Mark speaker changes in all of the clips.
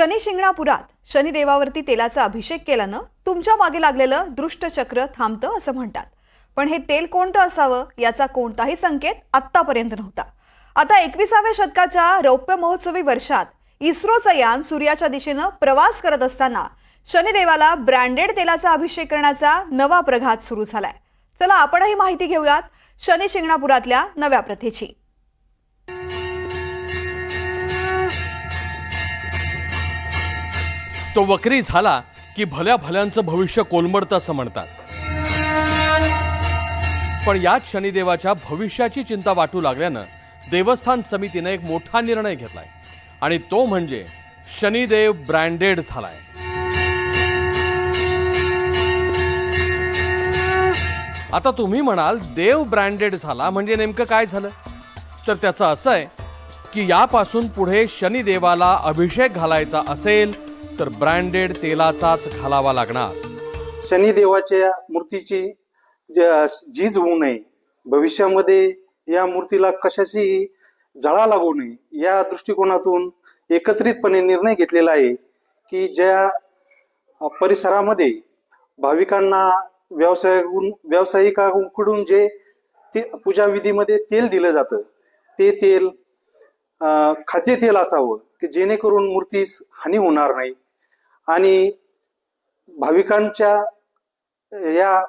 Speaker 1: शनी शिंगणापुरात शनिदेवावरती तेलाचा अभिषेक केल्यानं तुमच्या मागे लागलेलं दुष्टचक्र थांबतं असं म्हणतात। पण हे तेल कोणतं असावं याचा कोणताही संकेत आत्तापर्यंत नव्हता। आता 21व्या शतकाच्या रौप्य महोत्सवी वर्षात इस्रोचं यान सूर्याच्या दिशेनं प्रवास करत असताना शनिदेवाला ब्रँडेड तेलाचा अभिषेक करण्याचा नवा प्रघात सुरू झालाय। चला आपणही माहिती घेऊयात शनी शिंगणापुरातल्या नव्या प्रथेची।
Speaker 2: तो वक्री झाला की भल्या भल्यांचं भविष्य कोलमडतं असं म्हणतात। पण याच शनिदेवाच्या भविष्याची चिंता वाटू लागल्यानं देवस्थान समितीने एक मोठा निर्णय घेतलाय आणि तो म्हणजे शनिदेव ब्रँडेड झालाय। आता तुम्ही म्हणाल देव ब्रँडेड झाला म्हणजे नेमकं काय झालं? तर त्याचं असं आहे की यापासून पुढे शनिदेवाला अभिषेक घालायचा असेल तर ब्रँडेड तेलाचाच घालावा लागणार।
Speaker 3: शनिदेवाच्या मूर्तीची झीज होऊ नये, भविष्यामध्ये या मूर्तीला कशाची झळा लागू नये या दृष्टिकोनातून एकत्रितपणे निर्णय घेतलेला आहे की ज्या परिसरामध्ये भाविकांना व्यावसायिकांकडून जे पूजा विधीमध्ये तेल दिलं जातं ते तेल खाद्यतेल असावं की जेणेकरून मूर्तीस हानी होणार नाही आणि भाविकांच्या या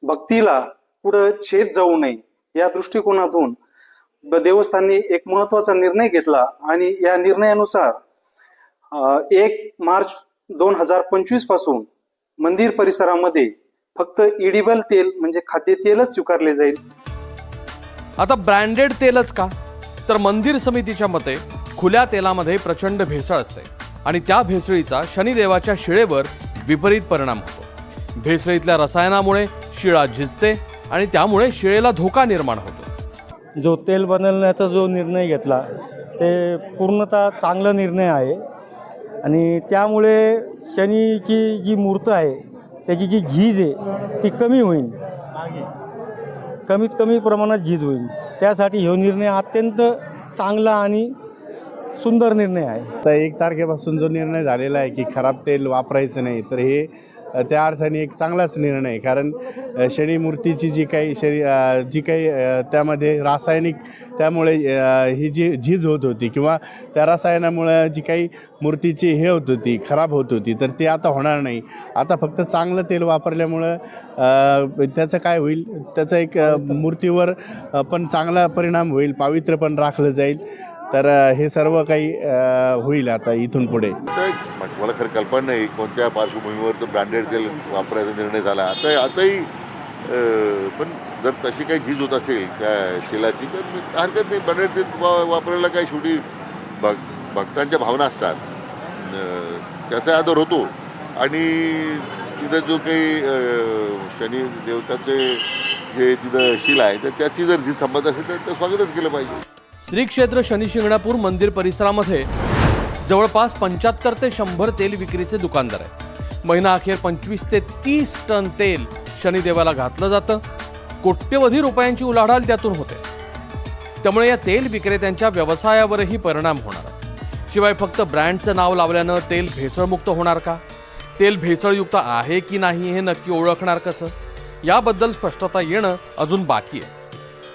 Speaker 3: भक्तीला पुढे छेद जाऊ नये या दृष्टिकोनातून देवस्थानने एक महत्त्वाचा निर्णय घेतला आणि या निर्णयानुसार 1 मार्च 2025 पासून मंदिर परिसरामध्ये फक्त इडिबल तेल म्हणजे खाद्यतेलच स्वीकारले जाईल।
Speaker 2: आता ब्रँडेड तेलच का? तर मंदिर समितीच्या मते खुल्या तेलामध्ये प्रचंड भेसळ असते आणि त्या भेसळीचा शनिदेवाच्या शिळेवर विपरीत परिणाम होतो। भेसळीतल्या रसायनामुळे शिळा झिजते आणि त्यामुळे शिळेला धोका निर्माण होतो।
Speaker 4: जो तेल बनवण्याचा जो निर्णय घेतला ते पूर्णतः चांगला निर्णय आहे आणि त्यामुळे शनीची जी मूर्त आहे त्याची जी झीज आहे ती कमी होईल, कमीत कमी प्रमाणात झीज होईल। त्यासाठी हा निर्णय अत्यंत चांगला आणि सुंदर निर्णय आहे।
Speaker 5: तर 1 तारखेपासून जो निर्णय झालेला आहे की खराब तेल वापरायचं नाही, तर हे त्या अर्थाने एक चांगलाच निर्णय आहे। कारण शनी मूर्तीची जी काही त्यामध्ये रासायनिक त्यामुळे ही जी झीज होत होती किंवा त्या रसायनामुळे जी काही मूर्तीची हे होत होती खराब होत होती तर ते आता होणार नाही। आता फक्त चांगलं तेल वापरल्यामुळं त्याचं काय होईल, त्याचा एक मूर्तीवर पण चांगला परिणाम होईल, पावित्र्य पण राखलं जाईल। तर हे सर्व काही होईल आता इथून पुढे।
Speaker 6: मला खरं कल्पना नाही कोणत्या पार्श्वभूमीवर तर ब्रँडेड तेल वापरायचा निर्णय झाला। आताही पण जर तशी काही झीज होत असेल त्या तेलाची तर हरकत नाही, ब्रँडेड तेल वापरायला काही शेवटी भक्तांच्या भावना असतात त्याचा आदर होतो आणि तिथं जो काही शनी देवताचे जे तिथं शिला आहे तर त्याची जर झीज थांबत असेल तर ते स्वागतच केलं पाहिजे।
Speaker 2: श्री क्षेत्र शनी शिंगणापूर मंदिर परिसरामध्ये जवळपास 75 ते 100 तेल विक्रीचे दुकानदार आहेत। महिना अखेर 25 ते 30 टन तेल शनिदेवाला घातलं जातं। कोट्यवधी रुपयांची उलाढाल त्यातून होते। त्यामुळे या तेल विक्रेत्यांच्या व्यवसायावरही परिणाम होणार आहे। शिवाय फक्त ब्रँडचं नाव लावल्यानं तेल भेसळमुक्त होणार का? तेल भेसळयुक्त आहे की नाही हे नक्की ओळखणार कसं? याबद्दल स्पष्टता येणं अजून बाकी आहे।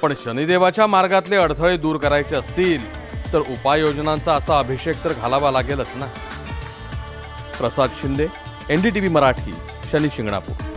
Speaker 2: पण शनिदेवाच्या मार्गातले अडथळे दूर करायचे असतील तर उपाययोजनांचा असा अभिषेक तर घालावा लागेलच ना। प्रसाद शिंदे, NDTV मराठी, शनी शिंगणापूर।